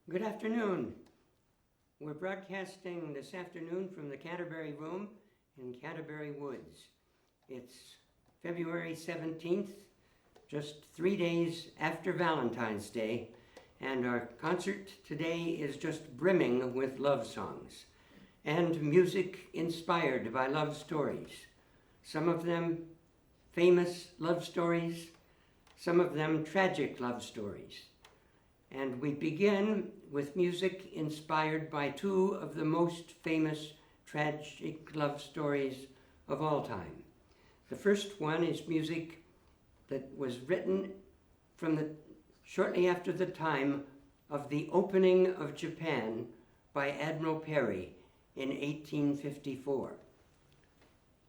Good afternoon. We're broadcasting this afternoon from the Canterbury Room in Canterbury Woods. It's February 17th, just 3 days after Valentine's Day, and our concert today is just brimming with love songs and music inspired by love stories. Some of them famous love stories, some of them tragic love stories. And we begin with music inspired by two of the most famous tragic love stories of all time. The first one is music that was written shortly after the time of the opening of Japan by Admiral Perry in 1854.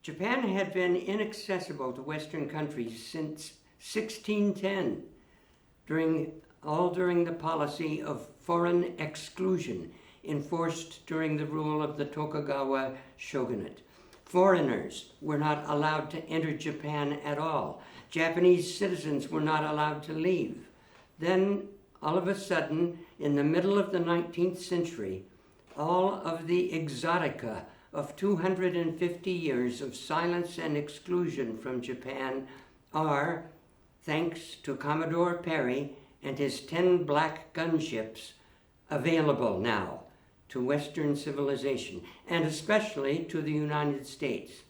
Japan had been inaccessible to Western countries since 1610, during the policy of foreign exclusion enforced during the rule of the Tokugawa shogunate. Foreigners were not allowed to enter Japan at all. Japanese citizens were not allowed to leave. Then, all of a sudden, in the middle of the 19th century, all of the exotica of 250 years of silence and exclusion from Japan are, thanks to Commodore Perry and his 10 black gunships, available now to Western civilization, and especially to the United States,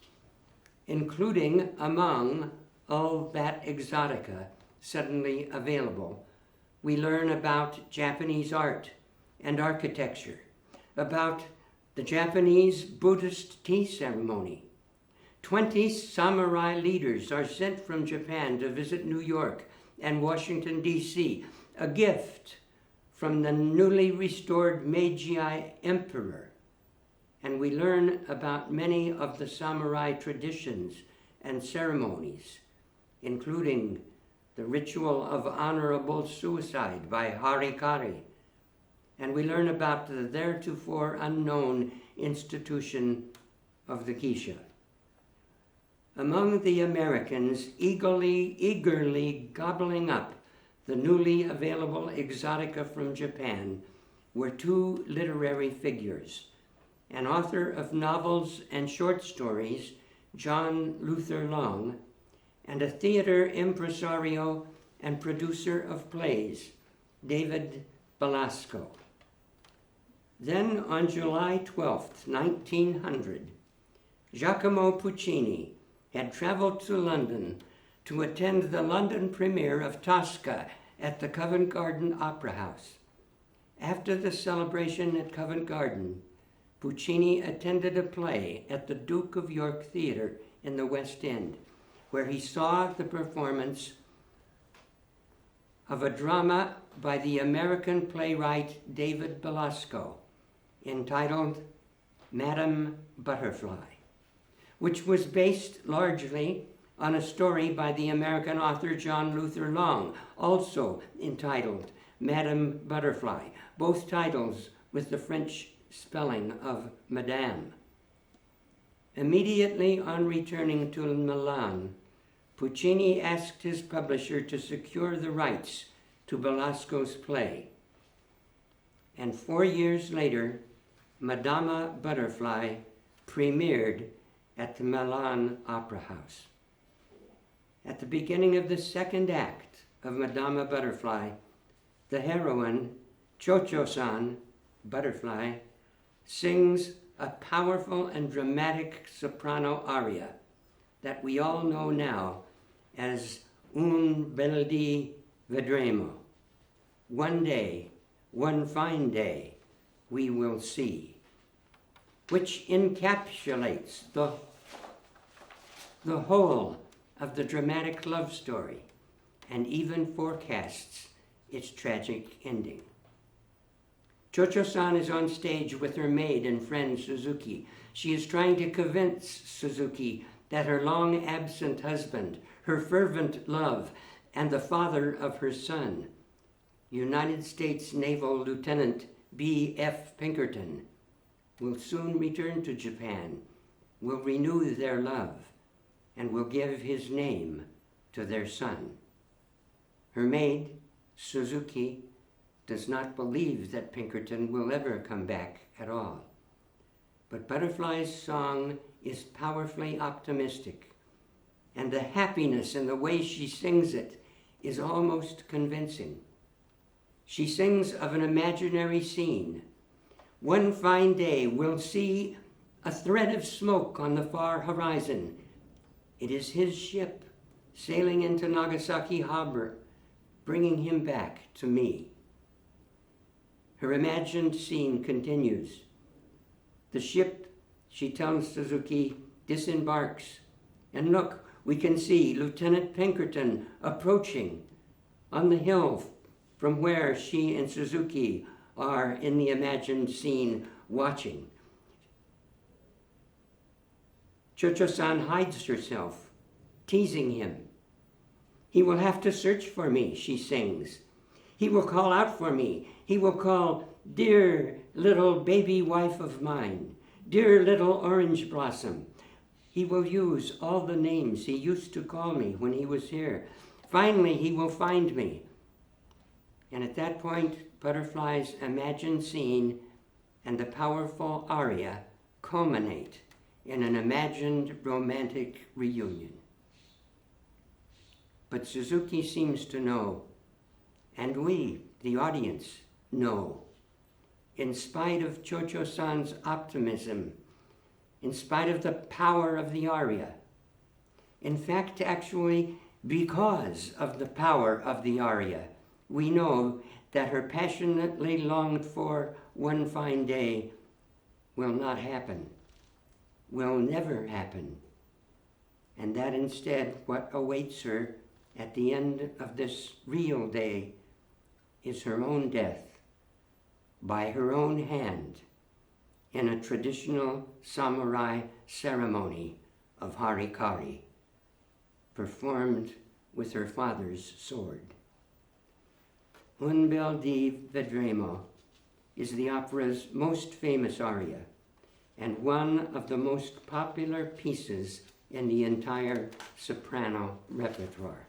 including among all that exotica suddenly available. We learn about Japanese art and architecture, about the Japanese Buddhist tea ceremony. 20 samurai leaders are sent from Japan to visit New York and Washington, D.C., a gift from the newly restored Meiji Emperor. And we learn about many of the samurai traditions and ceremonies, including the ritual of honorable suicide by harikari. And we learn about the theretofore unknown institution of the geisha. Among the Americans eagerly gobbling up the newly available exotica from Japan were two literary figures: an author of novels and short stories, John Luther Long, and a theater impresario and producer of plays, David Belasco. Then on July 12th, 1900, Giacomo Puccini had traveled to London to attend the London premiere of Tosca at the Covent Garden Opera House. After the celebration at Covent Garden, Puccini attended a play at the Duke of York Theatre in the West End, where he saw the performance of a drama by the American playwright David Belasco entitled Madame Butterfly, which was based largely on a story by the American author John Luther Long, also entitled Madame Butterfly, both titles with the French spelling of Madame. Immediately on returning to Milan, Puccini asked his publisher to secure the rights to Belasco's play. And 4 years later, Madame Butterfly premiered at the Milan Opera House. At the beginning of the second act of Madame Butterfly, the heroine, Cho-Cho-san, Butterfly, sings a powerful and dramatic soprano aria that we all know now as Un bel dì vedremo. One day, one fine day, we will see, which encapsulates the whole of the dramatic love story and even forecasts its tragic ending. Cho-Cho-san is on stage with her maid and friend Suzuki. She is trying to convince Suzuki that her long-absent husband, her fervent love, and the father of her son, United States Naval Lieutenant B.F. Pinkerton, will soon return to Japan, will renew their love, and will give his name to their son. Her maid, Suzuki, does not believe that Pinkerton will ever come back at all. But Butterfly's song is powerfully optimistic, and the happiness in the way she sings it is almost convincing. She sings of an imaginary scene. One fine day we'll see a thread of smoke on the far horizon. It is his ship sailing into Nagasaki harbor, bringing him back to me. Her imagined scene continues. The ship, she tells Suzuki, disembarks. And look, we can see Lieutenant Pinkerton approaching on the hill from where she and Suzuki are in the imagined scene watching. Cho-cho-san hides herself, teasing him. He will have to search for me, she sings. He will call out for me. He will call, dear little baby wife of mine, dear little orange blossom. He will use all the names he used to call me when he was here. Finally, he will find me. And at that point, Butterfly's imagined scene and the powerful aria culminate in an imagined romantic reunion. But Suzuki seems to know, and we, the audience, know, in spite of Cho-cho-san's optimism, in spite of the power of the aria, in fact, actually, because of the power of the aria, we know that her passionately longed for one fine day will not happen, will never happen, and that instead what awaits her at the end of this real day is her own death by her own hand in a traditional samurai ceremony of harikari, performed with her father's sword. Un bel di vedremo is the opera's most famous aria and one of the most popular pieces in the entire soprano repertoire.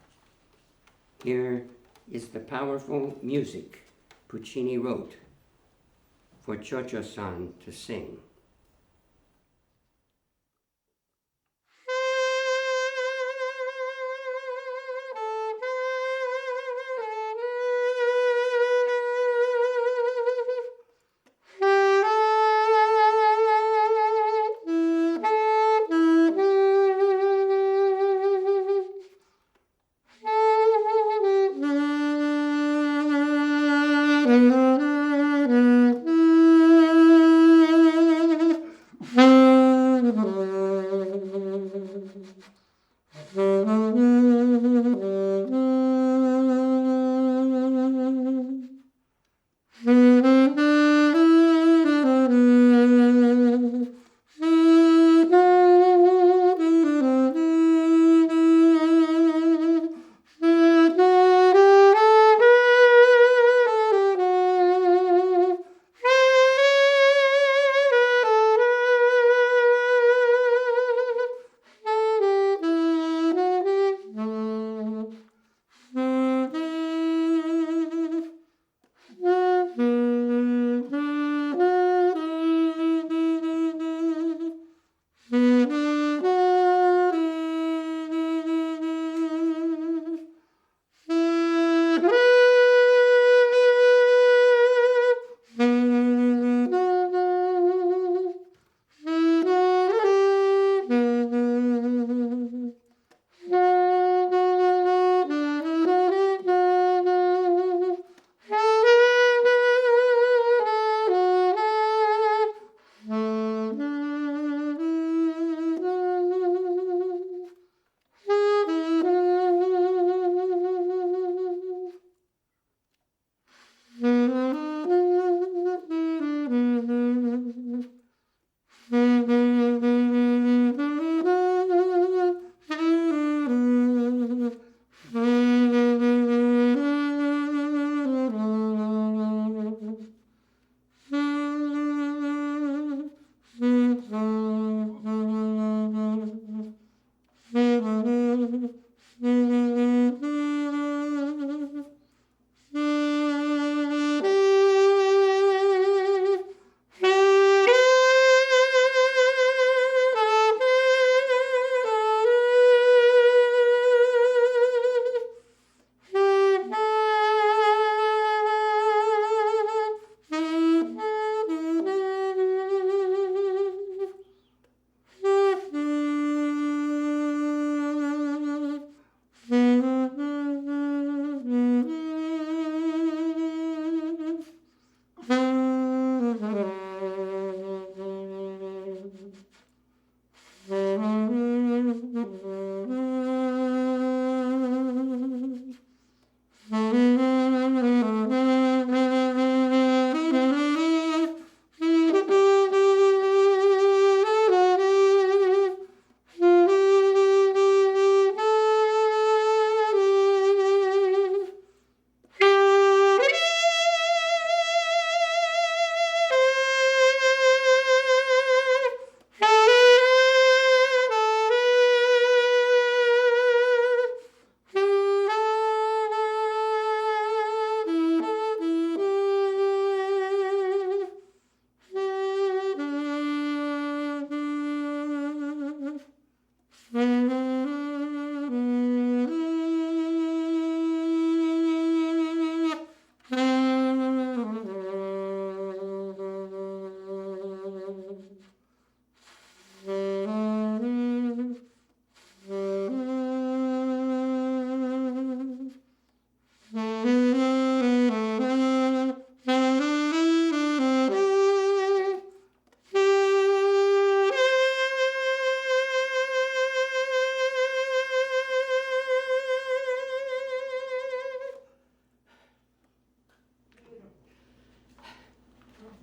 Here is the powerful music Puccini wrote for Cho-cho-san to sing.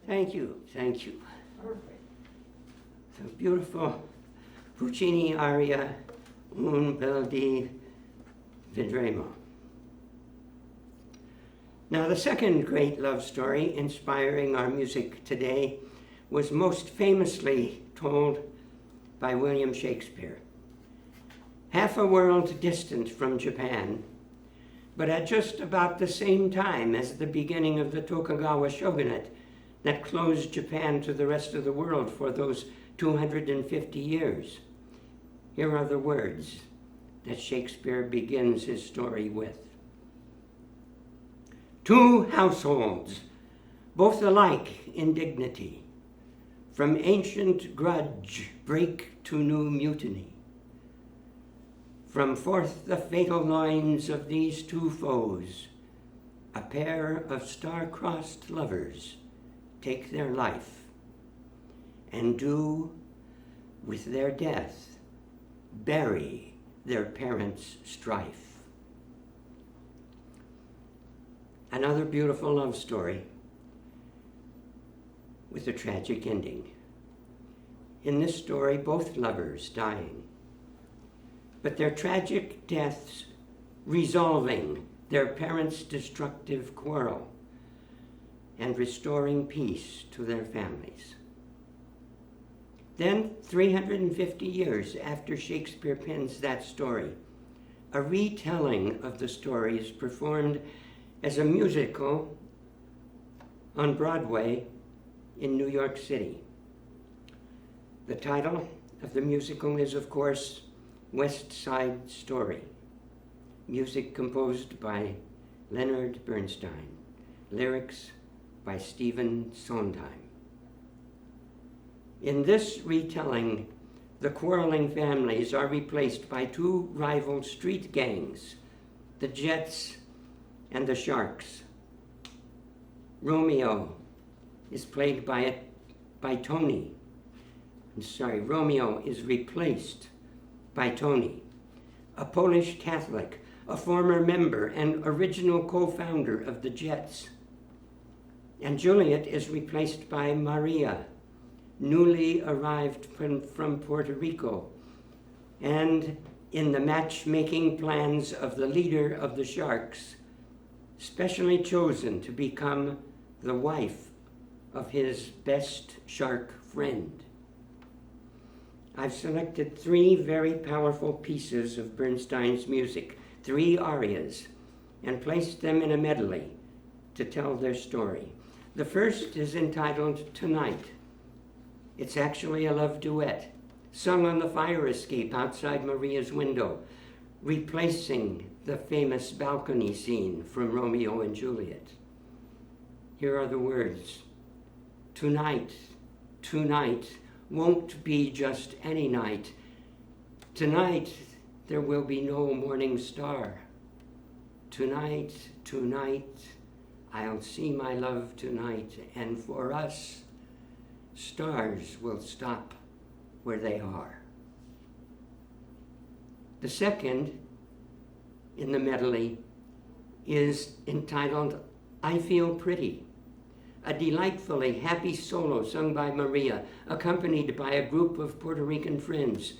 Thank you, thank you. Perfect. So beautiful Puccini aria, Un bel di vedremo. Now, the second great love story inspiring our music today was most famously told by William Shakespeare. Half a world distant from Japan, but at just about the same time as the beginning of the Tokugawa shogunate that closed Japan to the rest of the world for those 250 years. Here are the words that Shakespeare begins his story with. Two households, both alike in dignity, from ancient grudge break to new mutiny. From forth the fatal loins of these two foes, a pair of star-crossed lovers take their life, and do, with their death, bury their parents' strife. Another beautiful love story with a tragic ending. In this story, both lovers dying, but their tragic deaths resolving their parents' destructive quarrel and restoring peace to their families. Then, 350 years after Shakespeare pens that story, a retelling of the story is performed as a musical on Broadway in New York City. The title of the musical is, of course, West Side Story, music composed by Leonard Bernstein, lyrics by Stephen Sondheim. In this retelling, the quarreling families are replaced by two rival street gangs, the Jets and the Sharks. Romeo is played by Tony. Romeo is replaced by Tony, a Polish Catholic, a former member and original co-founder of the Jets. And Juliet is replaced by Maria, newly arrived from Puerto Rico, and in the matchmaking plans of the leader of the Sharks, specially chosen to become the wife of his best shark friend. I've selected three very powerful pieces of Bernstein's music, three arias, and placed them in a medley to tell their story. The first is entitled Tonight. It's actually a love duet, sung on the fire escape outside Maria's window, replacing the famous balcony scene from Romeo and Juliet. Here are the words. Tonight, tonight won't be just any night. Tonight there will be no morning star. Tonight, tonight, I'll see my love tonight, and for us, stars will stop where they are. The second in the medley is entitled I Feel Pretty, a delightfully happy solo sung by Maria, accompanied by a group of Puerto Rican friends,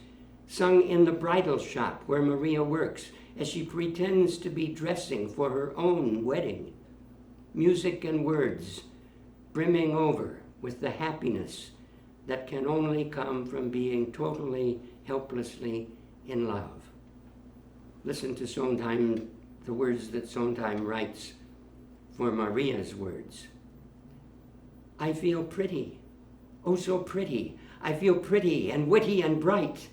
sung in the bridal shop where Maria works as she pretends to be dressing for her own wedding. Music and words brimming over with the happiness that can only come from being totally, helplessly in love. Listen to Sondheim, the words that Sondheim writes for Maria's words. I feel pretty, oh so pretty. I feel pretty and witty and bright,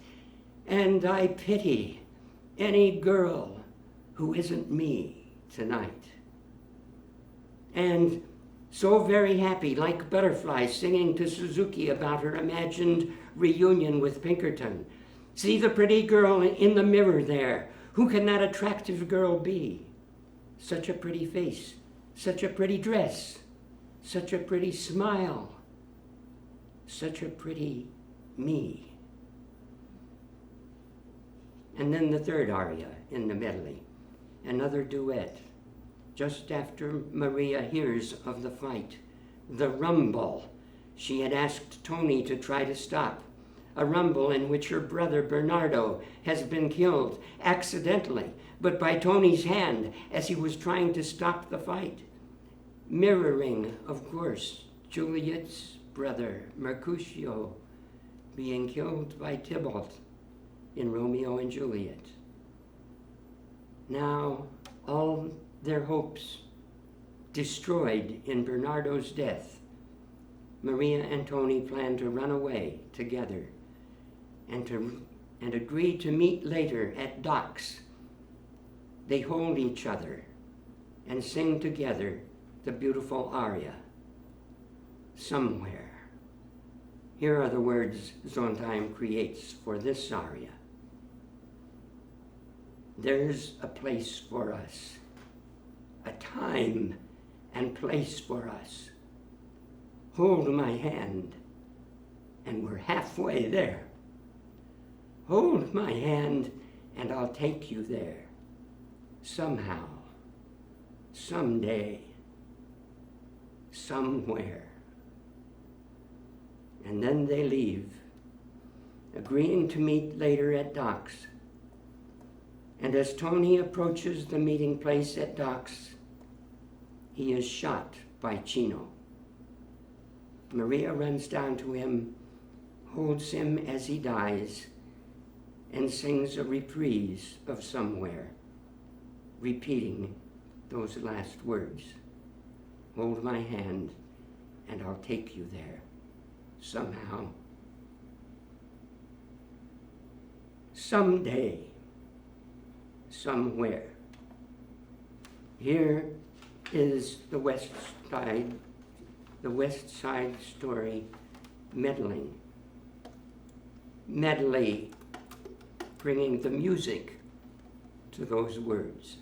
and I pity any girl who isn't me tonight. And so very happy, like butterflies singing to Suzuki about her imagined reunion with Pinkerton. See the pretty girl in the mirror there. Who can that attractive girl be? Such a pretty face, such a pretty dress, such a pretty smile, such a pretty me. And then the third aria in the medley, another duet, just after Maria hears of the fight the rumble she had asked Tony to try to stop. A rumble in which her brother Bernardo has been killed accidentally, but by Tony's hand as he was trying to stop the fight. Mirroring, of course, Juliet's brother Mercutio being killed by Tybalt in Romeo and Juliet. Now, all their hopes destroyed in Bernardo's death, Maria and Tony plan to run away together and agree to meet later at docks. They hold each other and sing together the beautiful aria, Somewhere. Here are the words Sondheim creates for this aria. There's a place for us, a time and place for us. Hold my hand, and we're halfway there. Hold my hand, and I'll take you there. Somehow, someday, somewhere. And then they leave, agreeing to meet later at docks. And as Tony approaches the meeting place at docks, he is shot by Chino. Maria runs down to him, holds him as he dies, and sings a reprise of Somewhere, repeating those last words. Hold my hand, and I'll take you there, somehow. Someday, somewhere. Here is the West Side Story medley, bringing the music to those words.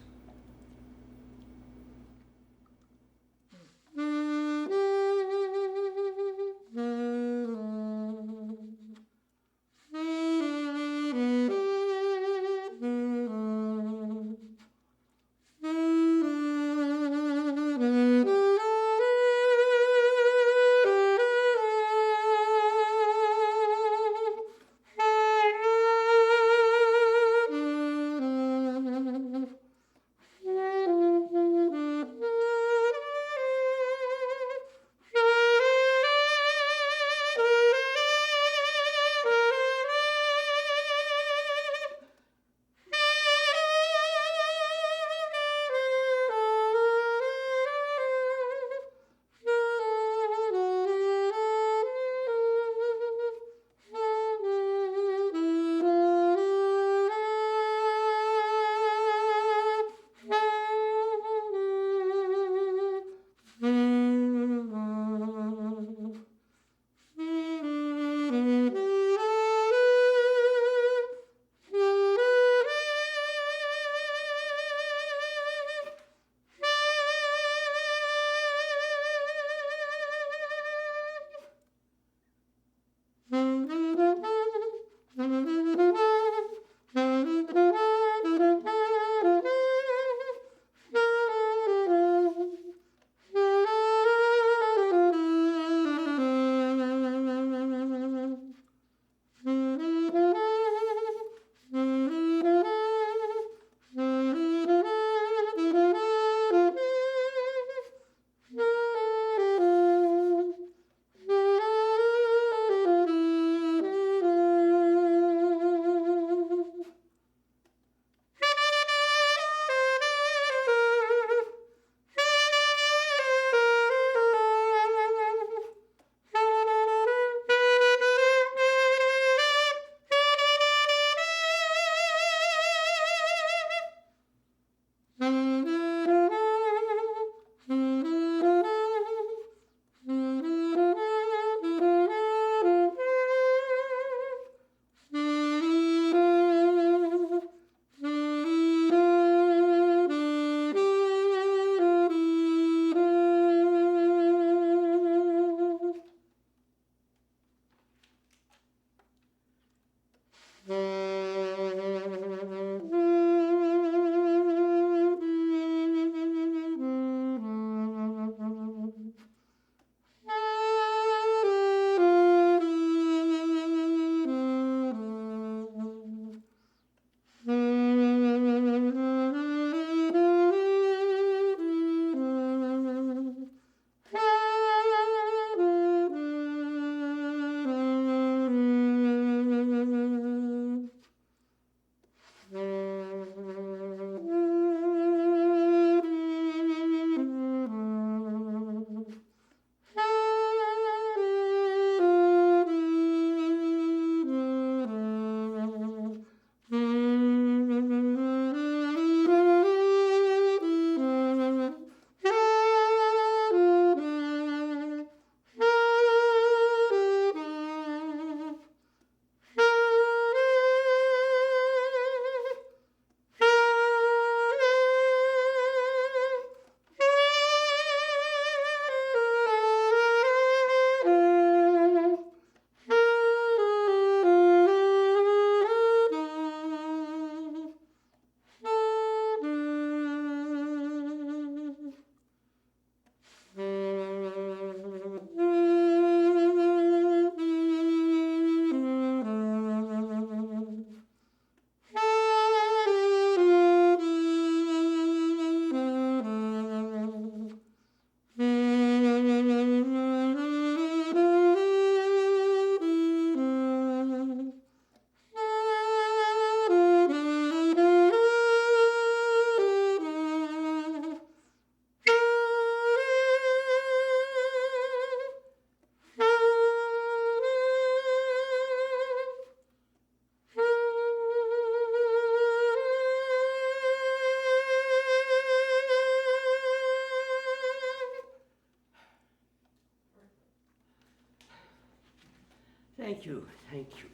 Thank you, thank you.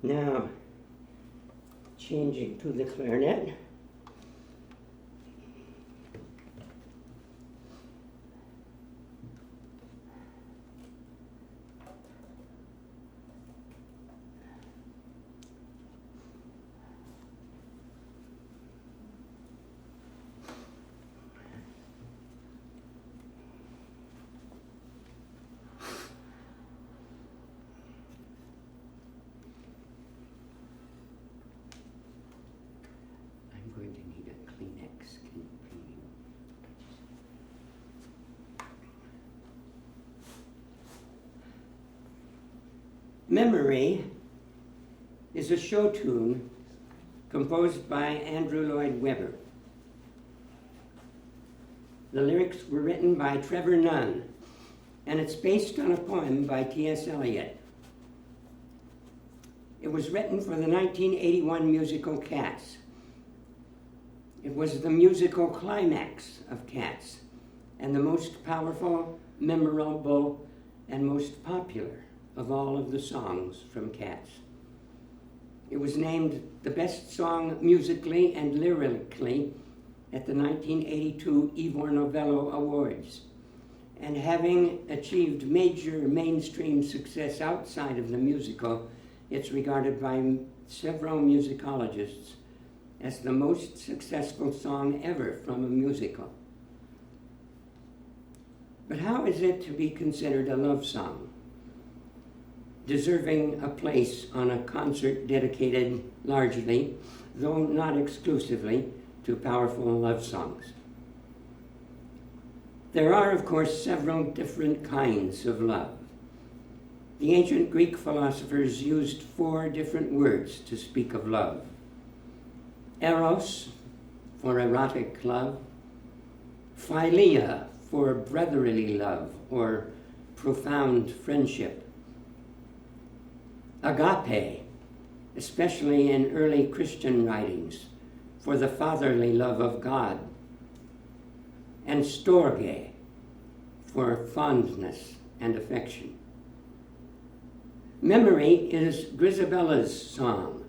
Now, changing to the clarinet. I'm going to need a Kleenex. Can you please? Memory is a show tune composed by Andrew Lloyd Webber. The lyrics were written by Trevor Nunn, and it's based on a poem by T.S. Eliot. It was written for the 1981 musical Cats. It was the musical climax of Cats, and the most powerful, memorable, and most popular of all of the songs from Cats. It was named the best song musically and lyrically at the 1982 Ivor Novello Awards. And having achieved major mainstream success outside of the musical, it's regarded by several musicologists as the most successful song ever from a musical. But how is it to be considered a love song, deserving a place on a concert dedicated largely, though not exclusively, to powerful love songs? There are, of course, several different kinds of love. The ancient Greek philosophers used 4 different words to speak of love. Eros, for erotic love. Philia, for brotherly love or profound friendship. Agape, especially in early Christian writings, for the fatherly love of God. And storge, for fondness and affection. Memory is Grisabella's song.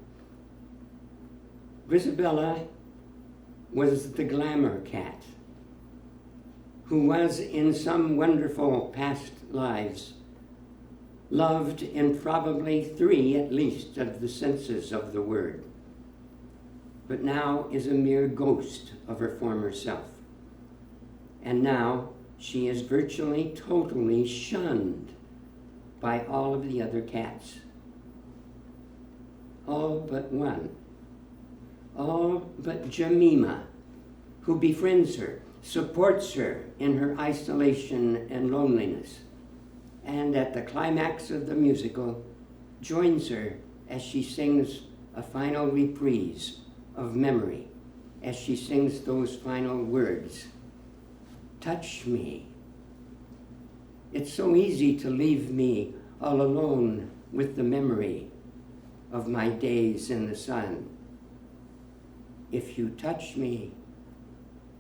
Grisabella was the glamour cat who was in some wonderful past lives loved in probably 3 at least of the senses of the word, but now is a mere ghost of her former self. And now she is virtually totally shunned by all of the other cats. All but one. All but Jemima, who befriends her, supports her in her isolation and loneliness, and at the climax of the musical, joins her as she sings a final reprise of Memory, as she sings those final words. Touch me. It's so easy to leave me all alone with the memory of my days in the sun. If you touch me,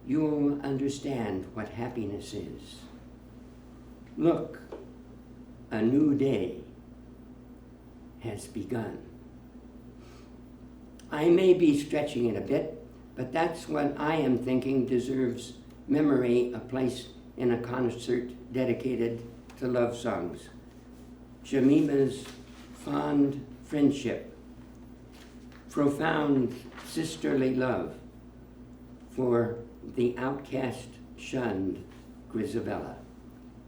you'll understand what happiness is. Look, a new day has begun. I may be stretching it a bit, but that's what I am thinking deserves Memory a place in a concert dedicated to love songs. Jemima's fond friendship, profound sisterly love for the outcast, shunned Grisabella.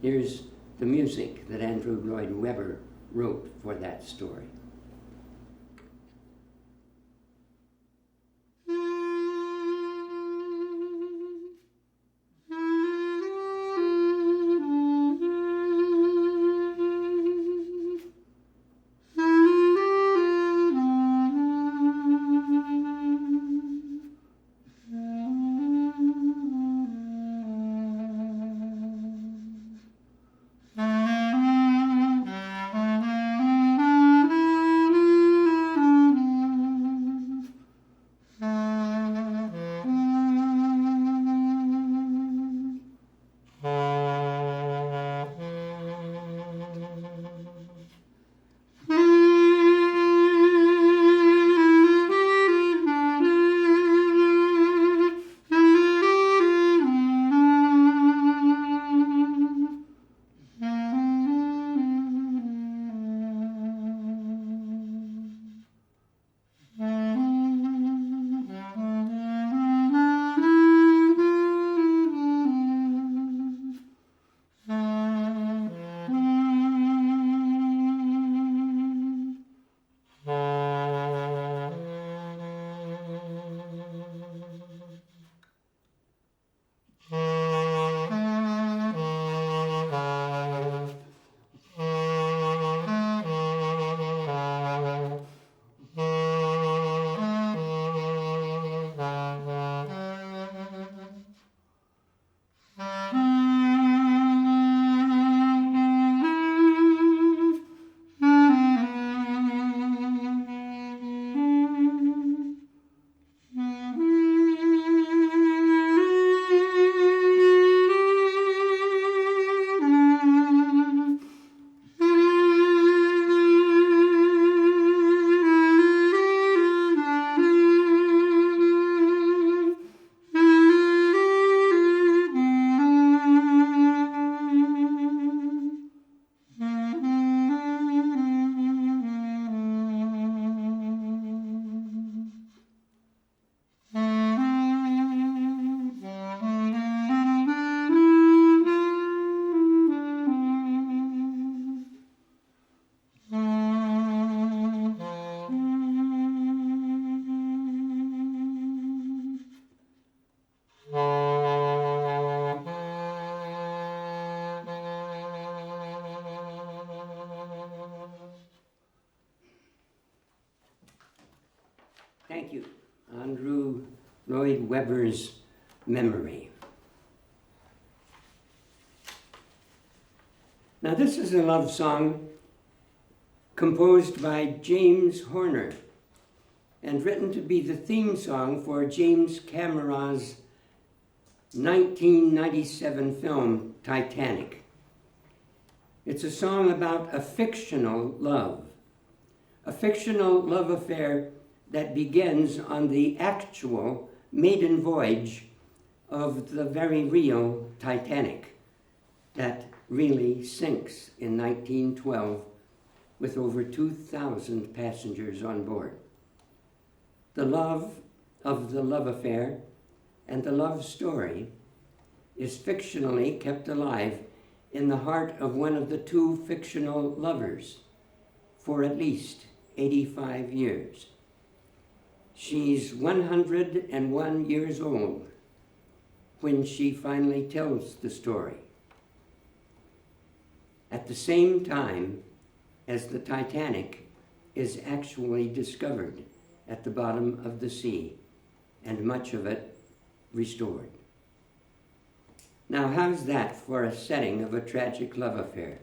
Here's the music that Andrew Lloyd Webber wrote for that story. Weber's memory. Now, this is a love song composed by James Horner and written to be the theme song for James Cameron's 1997 film, Titanic. It's a song about a fictional love affair that begins on the actual maiden voyage of the very real Titanic that really sinks in 1912 with over 2,000 passengers on board. The love of the love affair and the love story is fictionally kept alive in the heart of one of the two fictional lovers for at least 85 years. She's 101 years old when she finally tells the story. At the same time as the Titanic is actually discovered at the bottom of the sea, and much of it restored. Now, how's that for a setting of a tragic love affair?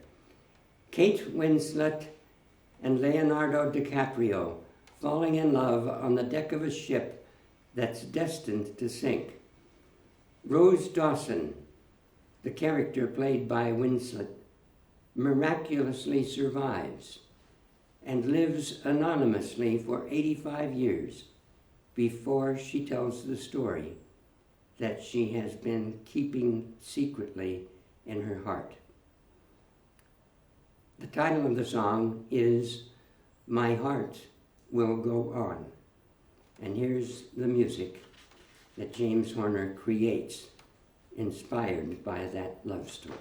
Kate Winslet and Leonardo DiCaprio falling in love on the deck of a ship that's destined to sink. Rose Dawson, the character played by Winslet, miraculously survives and lives anonymously for 85 years before she tells the story that she has been keeping secretly in her heart. The title of the song is My Heart Will Go On. And here's the music that James Horner creates, inspired by that love story.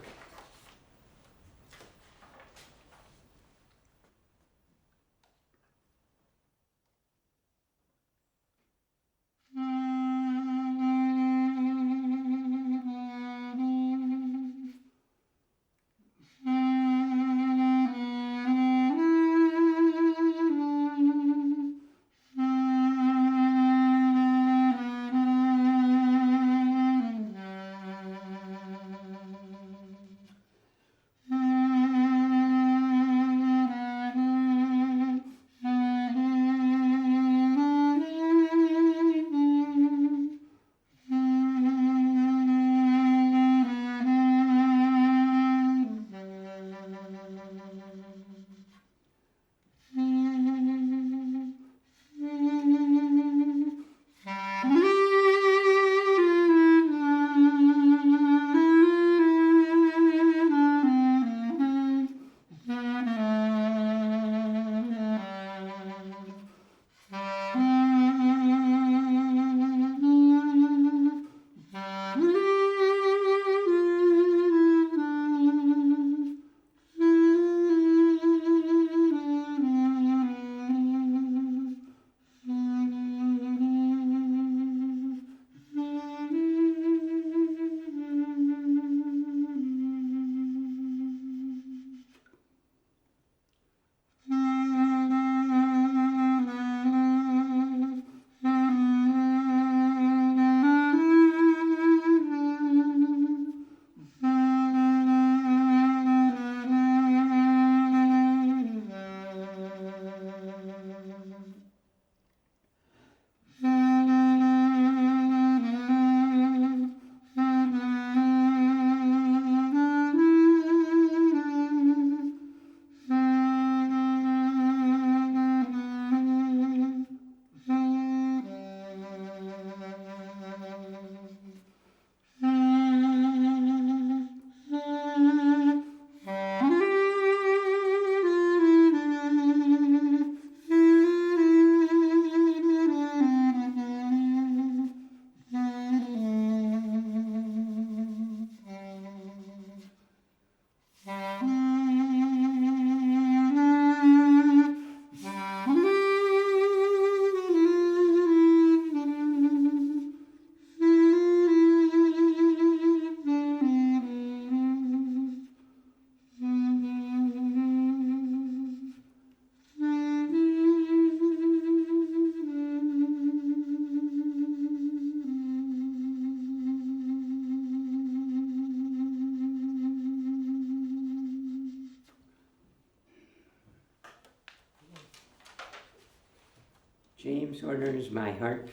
James orders, my heart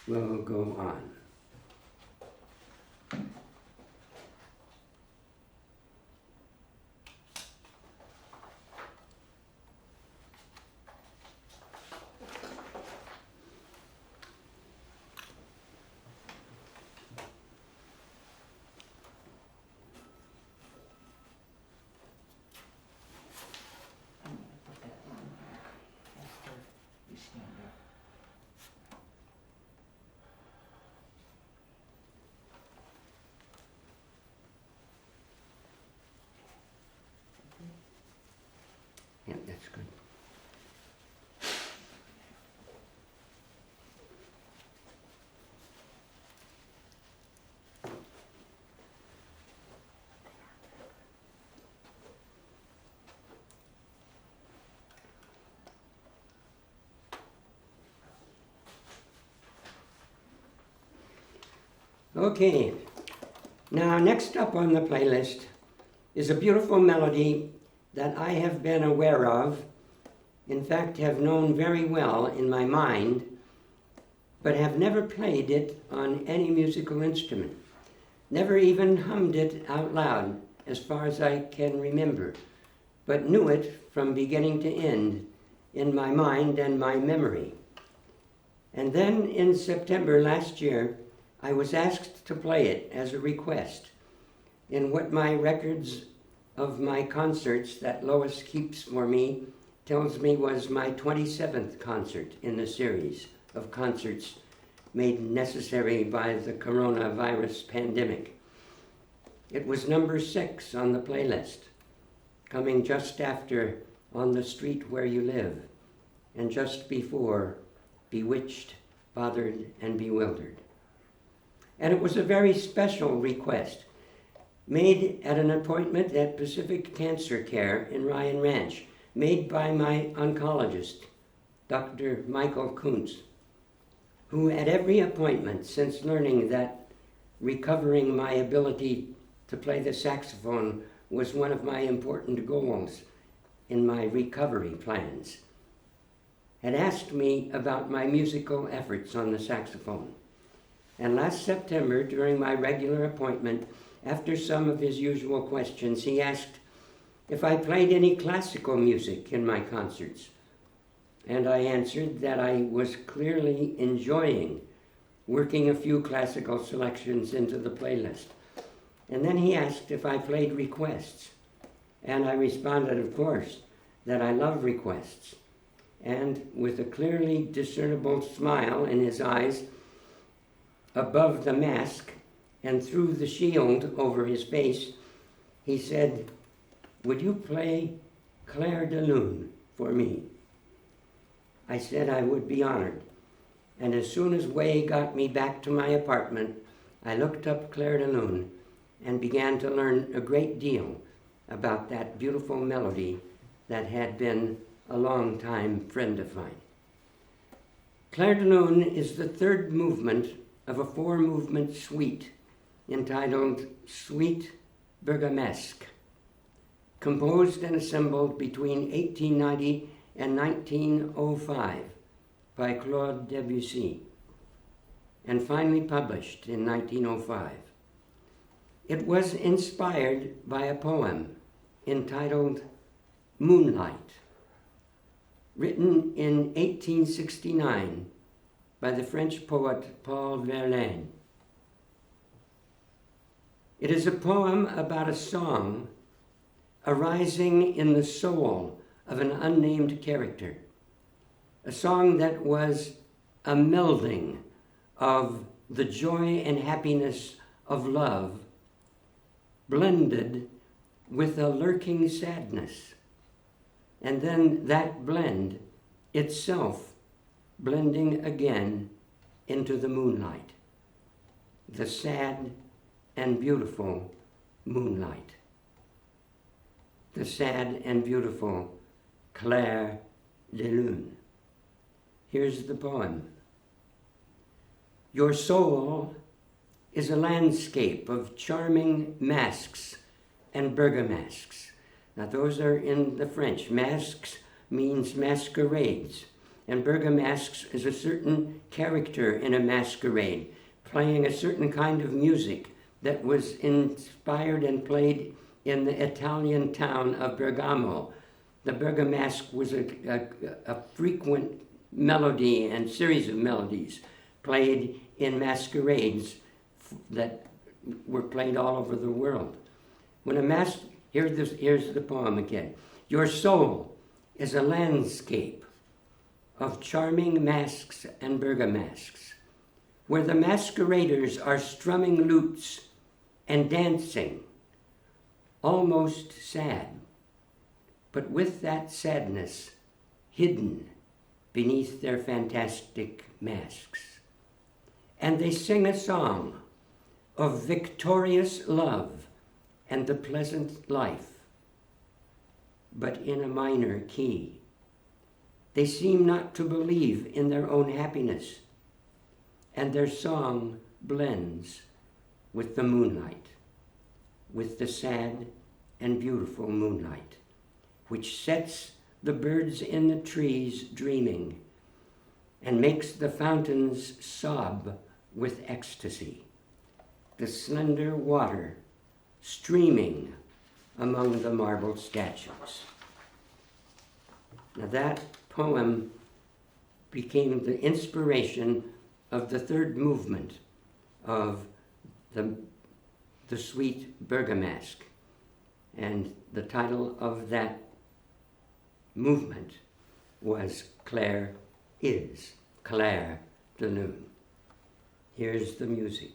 will go on. Yeah, that's good. Okay, now next up on the playlist is a beautiful melody that I have been aware of, in fact have known very well in my mind, but have never played it on any musical instrument, never even hummed it out loud as far as I can remember, but knew it from beginning to end in my mind and my memory. And then in September last year, I was asked to play it as a request in what my records of my concerts that Lois keeps for me tells me was my 27th concert in the series of concerts made necessary by the coronavirus pandemic. It was number 6 on the playlist, coming just after On the Street Where You Live, and just before Bewitched, Bothered, and Bewildered. And it was a very special request, made at an appointment at Pacific Cancer Care in Ryan Ranch, made by my oncologist, Dr. Michael Kuntz, who at every appointment since learning that recovering my ability to play the saxophone was one of my important goals in my recovery plans, had asked me about my musical efforts on the saxophone. And last September, during my regular appointment, after some of his usual questions, he asked if I played any classical music in my concerts. And I answered that I was clearly enjoying working a few classical selections into the playlist. And then he asked if I played requests. And I responded, of course, that I love requests. And with a clearly discernible smile in his eyes, above the mask and through the shield over his face, he said, "Would you play Clair de Lune for me?" I said I would be honored. And as soon as Way got me back to my apartment, I looked up Clair de Lune and began to learn a great deal about that beautiful melody that had been a long-time friend of mine. Clair de Lune is the third movement of a 4-movement suite entitled Suite Bergamesque, composed and assembled between 1890 and 1905 by Claude Debussy, and finally published in 1905. It was inspired by a poem entitled Moonlight, written in 1869 by the French poet Paul Verlaine. It is a poem about a song arising in the soul of an unnamed character, a song that was a melding of the joy and happiness of love, blended with a lurking sadness, and then that blend itself blending again into the moonlight, the sad and beautiful moonlight, the sad and beautiful Clair de Lune. Here's the poem. Your soul is a landscape of charming masks and bergamasques. Now those are in the French. Masques means masquerades. And Bergamasques is a certain character in a masquerade, playing a certain kind of music that was inspired and played in the Italian town of Bergamo. The Bergamasque was a frequent melody and series of melodies played in masquerades that were played all over the world. When here's the poem again. Your soul is a landscape of charming masks and bergamasques, where the masqueraders are strumming lutes and dancing, almost sad, but with that sadness hidden beneath their fantastic masks. And they sing a song of victorious love and the pleasant life, but in a minor key. They seem not to believe in their own happiness, and their song blends with the moonlight, with the sad and beautiful moonlight, which sets the birds in the trees dreaming and makes the fountains sob with ecstasy, the slender water streaming among the marble statues. Now that poem became the inspiration of the third movement of the suite Bergamasque, and the title of that movement was Clair de Lune. Here's the music.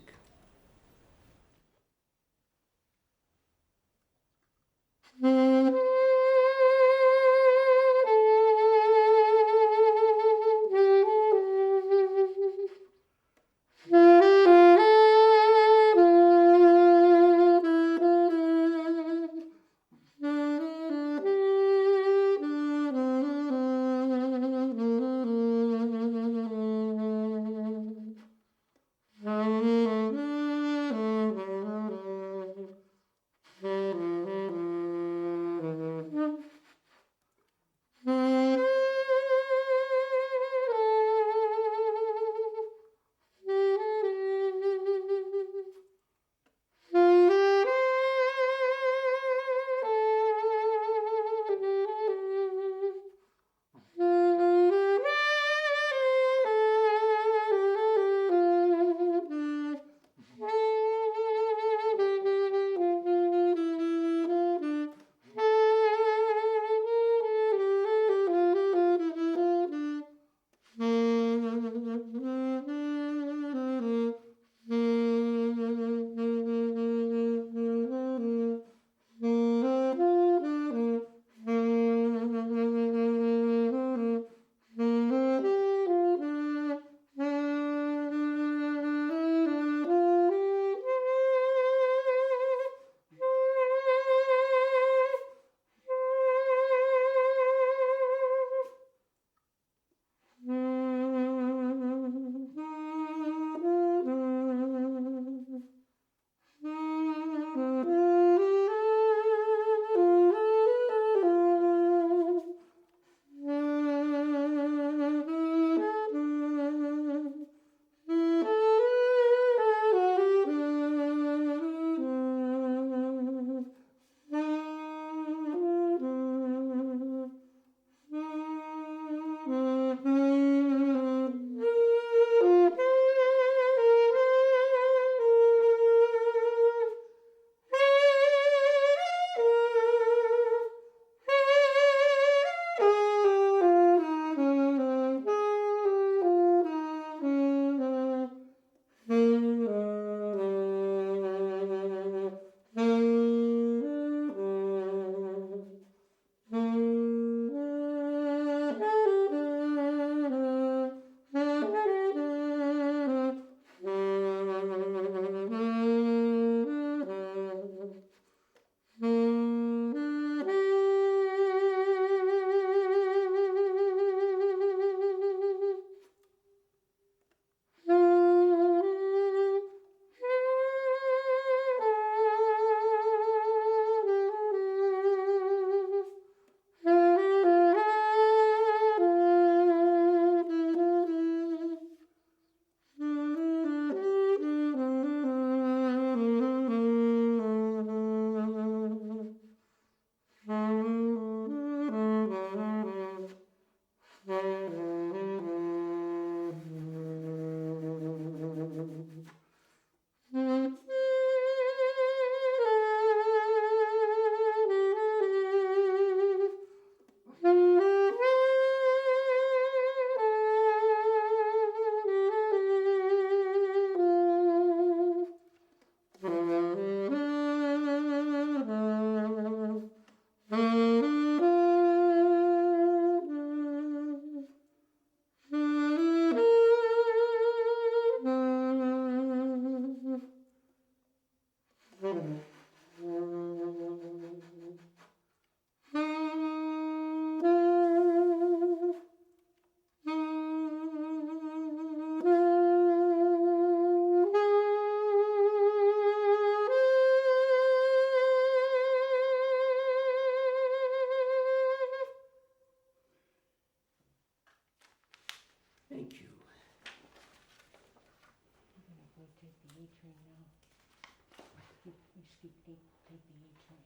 Take the A train.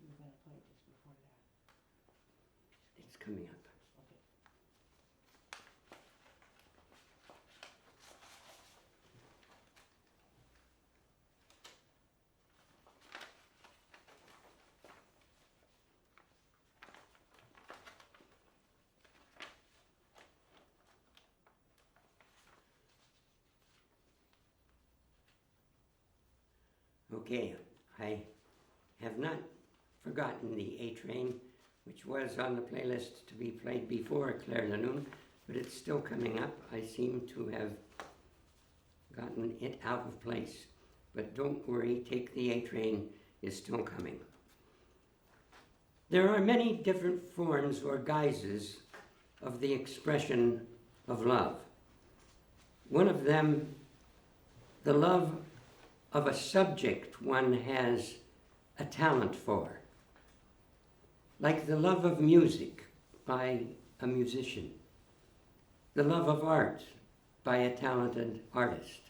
You were gonna play it just before that. It's coming up. Okay. Okay, I have not forgotten the A Train, which was on the playlist to be played before Claire de Lune, but it's still coming up. I seem to have gotten it out of place. But don't worry, Take the A Train is still coming. There are many different forms or guises of the expression of love. One of them, the love of a subject one has a talent for, like the love of music by a musician, the love of art by a talented artist.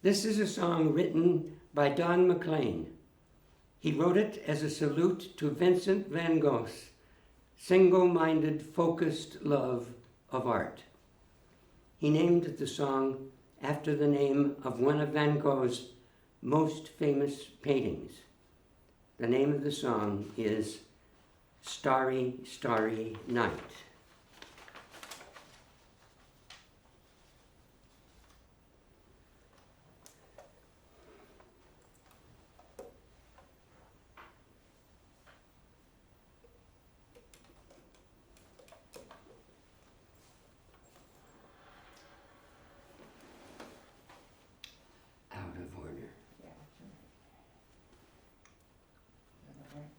This is a song written by Don McLean. He wrote it as a salute to Vincent van Gogh's single-minded, focused love of art. He named the song after the name of one of Van Gogh's most famous paintings. The name of the song is Starry, Starry Night. Out of order. Yeah, that's right. Is that right?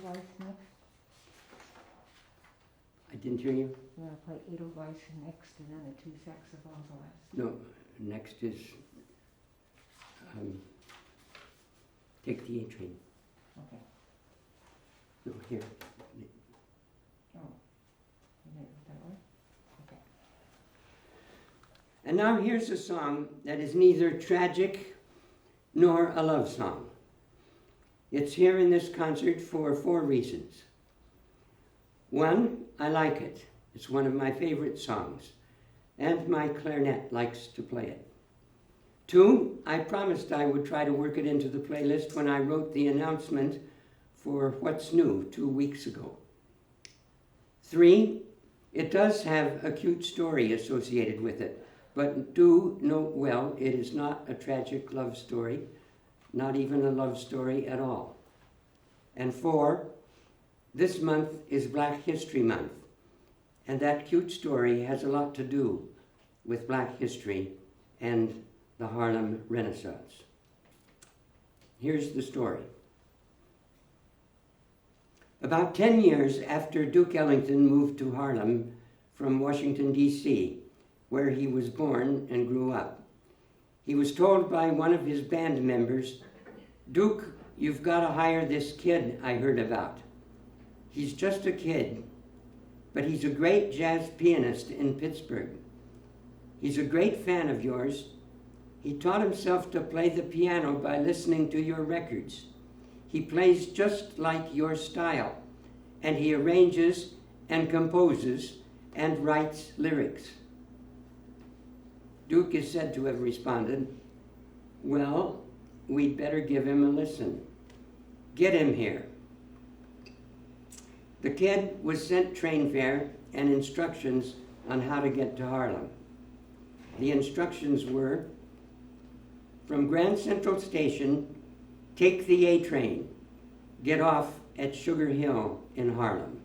Edelweiss next? I didn't hear you? You wanna play Edelweiss next and then the two saxophones last? No, next is, Take the A Train. Okay. No, here. Oh. You made it that way? Okay. And now here's a song that is neither tragic nor a love song. It's here in this concert for 4 reasons. 1, I like it. It's one of my favorite songs, and my clarinet likes to play it. 2, I promised I would try to work it into the playlist when I wrote the announcement for What's New 2 weeks ago. 3, it does have a cute story associated with it, but do note well, it is not a tragic love story, not even a love story at all. And 4, this month is Black History Month, and that cute story has a lot to do with Black history and the Harlem Renaissance. Here's the story. About 10 years after Duke Ellington moved to Harlem from Washington, D.C., where he was born and grew up, he was told by one of his band members, "Duke, you've got to hire this kid I heard about. He's just a kid, but he's a great jazz pianist in Pittsburgh. He's a great fan of yours. He taught himself to play the piano by listening to your records. He plays just like your style, and he arranges and composes and writes lyrics." Duke is said to have responded, "Well, we'd better give him a listen. Get him here." The kid was sent train fare and instructions on how to get to Harlem. The instructions were, from Grand Central Station, take the A train, get off at Sugar Hill in Harlem.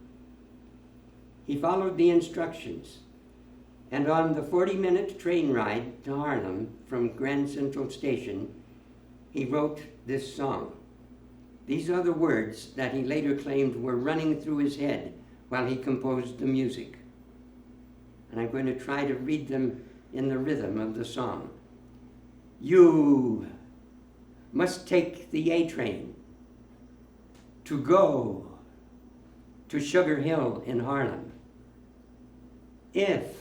He followed the instructions, and on the 40-minute train ride to Harlem from Grand Central Station, he wrote this song. These are the words that he later claimed were running through his head while he composed the music. And I'm going to try to read them in the rhythm of the song. You must take the A train to go to Sugar Hill in Harlem. If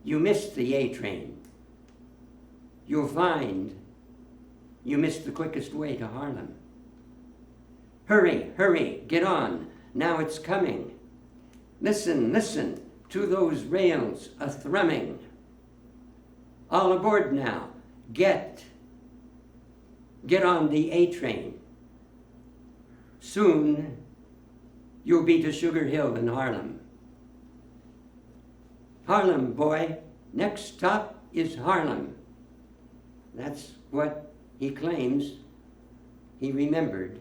you miss the A train, you'll find you missed the quickest way to Harlem. Hurry, hurry, get on, now it's coming. Listen, listen to those rails a-thrumming. All aboard now, get on the A train. Soon you'll be to Sugar Hill in Harlem. Harlem, boy, next stop is Harlem. That's what he claims he remembered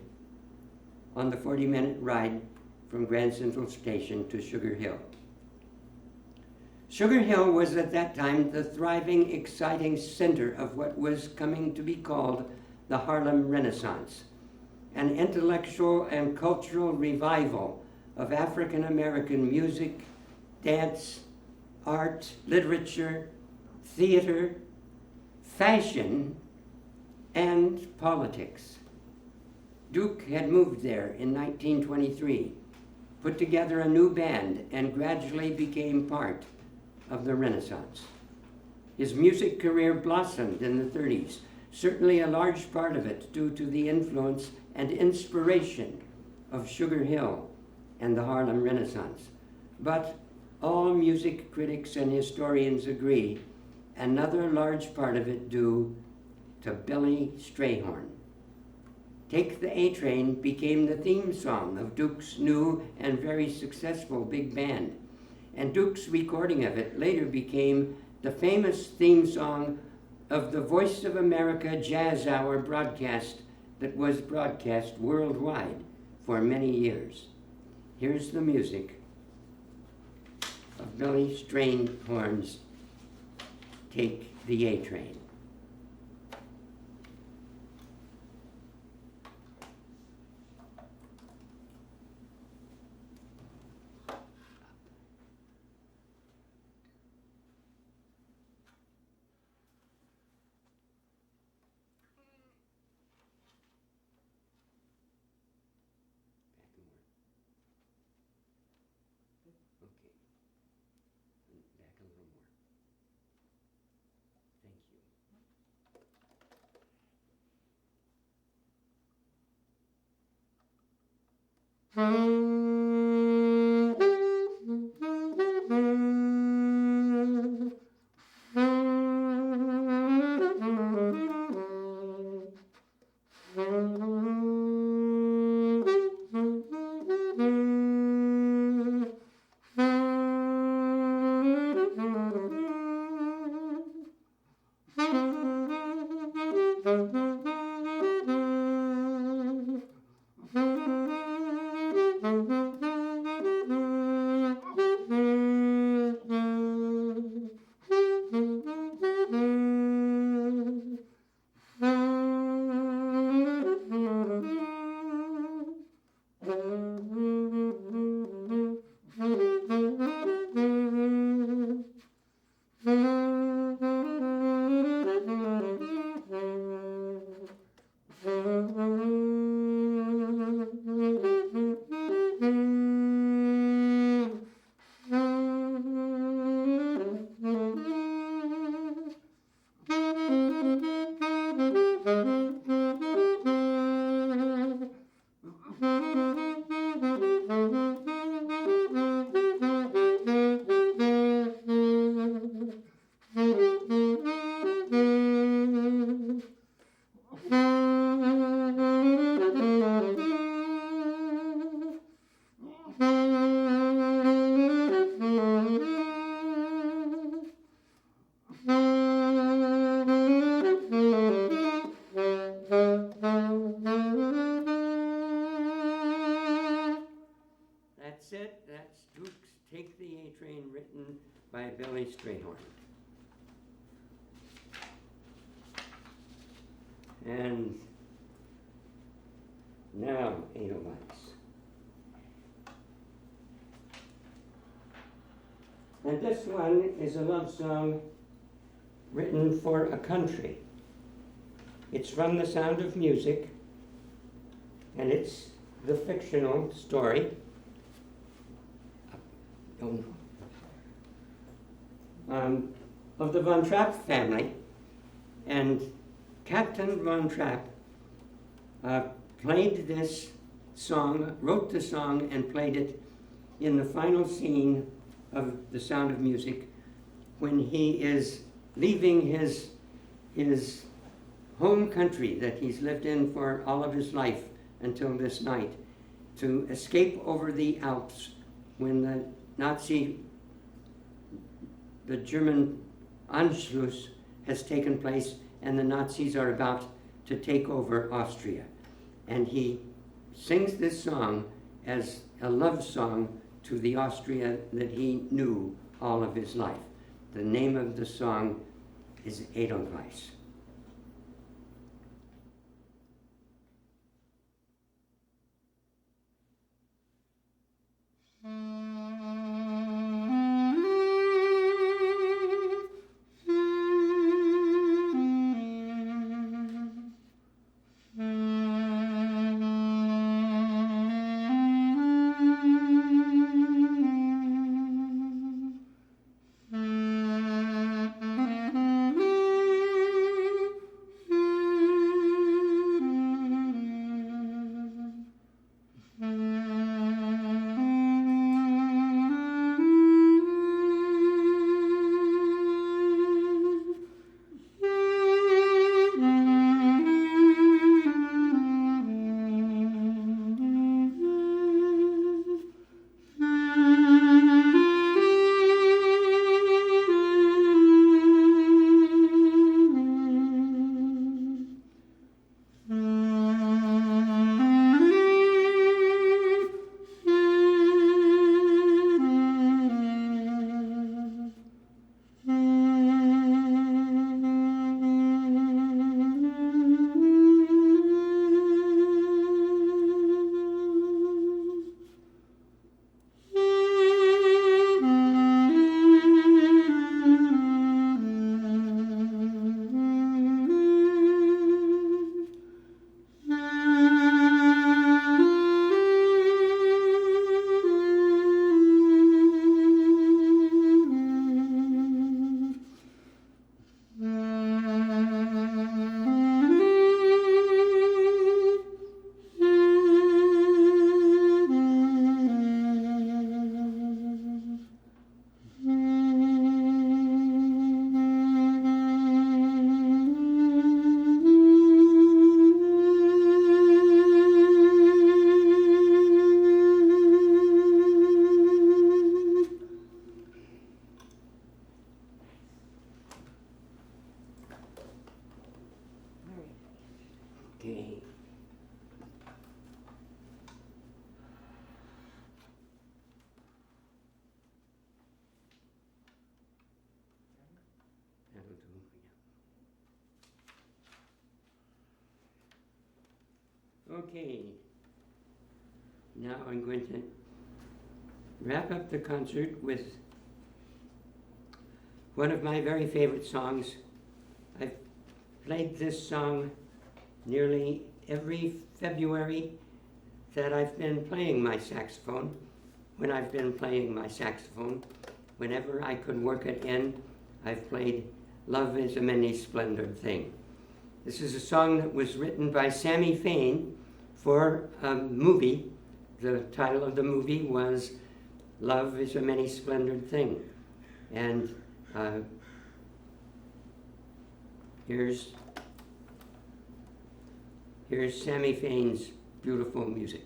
on the 40-minute ride from Grand Central Station to Sugar Hill. Sugar Hill was at that time the thriving, exciting center of what was coming to be called the Harlem Renaissance, an intellectual and cultural revival of African American music, dance, art, literature, theater, fashion, and politics. Duke had moved there in 1923, put together a new band, and gradually became part of the Renaissance. His music career blossomed in the 30s, certainly a large part of it due to the influence and inspiration of Sugar Hill and the Harlem Renaissance. But all music critics and historians agree another large part of it due to Billy Strayhorn. Take the A Train became the theme song of Duke's new and very successful big band, and Duke's recording of it later became the famous theme song of the Voice of America Jazz Hour broadcast that was broadcast worldwide for many years. Here's the music of Billy Strayhorn's Take the A Train. That's it. That's Duke's Take the A Train, written by Billy Strayhorn. And now, Edelweiss. And this one is a love song written for a country. It's from The Sound of Music, and it's the fictional story of the Von Trapp family. And Captain Von Trapp played this song, wrote the song, and played it in the final scene of The Sound of Music when he is leaving his home country that he's lived in for all of his life until this night, to escape over the Alps when the German Anschluss has taken place and the Nazis are about to take over Austria. And he sings this song as a love song to the Austria that he knew all of his life. The name of the song is Edelweiss. Okay. Now I'm going to wrap up the concert with one of my very favorite songs. I've played this song nearly every February that I've been playing my saxophone. When I've been playing my saxophone, whenever I could work it in, I've played Love is a Many Splendored Thing. This is a song that was written by Sammy Fain for a movie. The title of the movie was Love is a Many Splendored Thing. And here's Sammy Fain's beautiful music.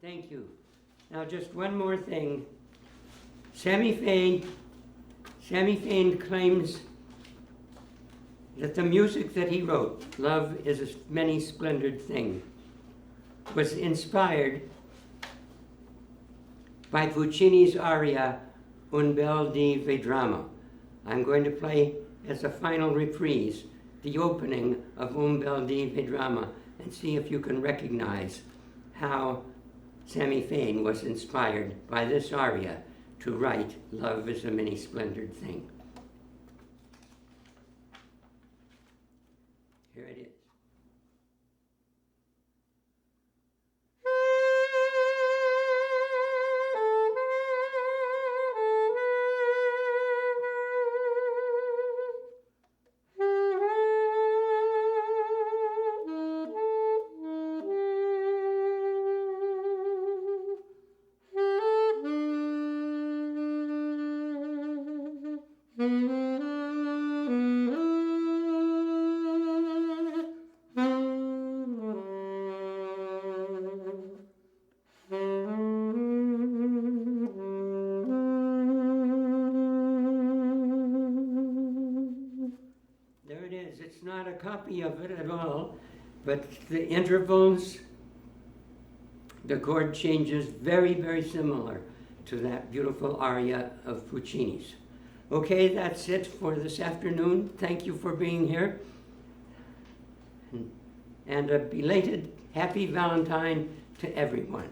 Thank you. Now just one more thing. Sammy Fain claims that the music that he wrote, Love is a Many Splendored Thing, was inspired by Puccini's aria Un bel di Vedremo. I'm going to play as a final reprise the opening of Un bel di Vedremo and see if you can recognize how Sammy Fain was inspired by this aria to write Love is a Many Splendored Thing. Here it is. It's not a copy of it at all, but the intervals, the chord changes, very, very similar to that beautiful aria of Puccini's. Okay, that's it for this afternoon. Thank you for being here. And a belated Happy Valentine to everyone.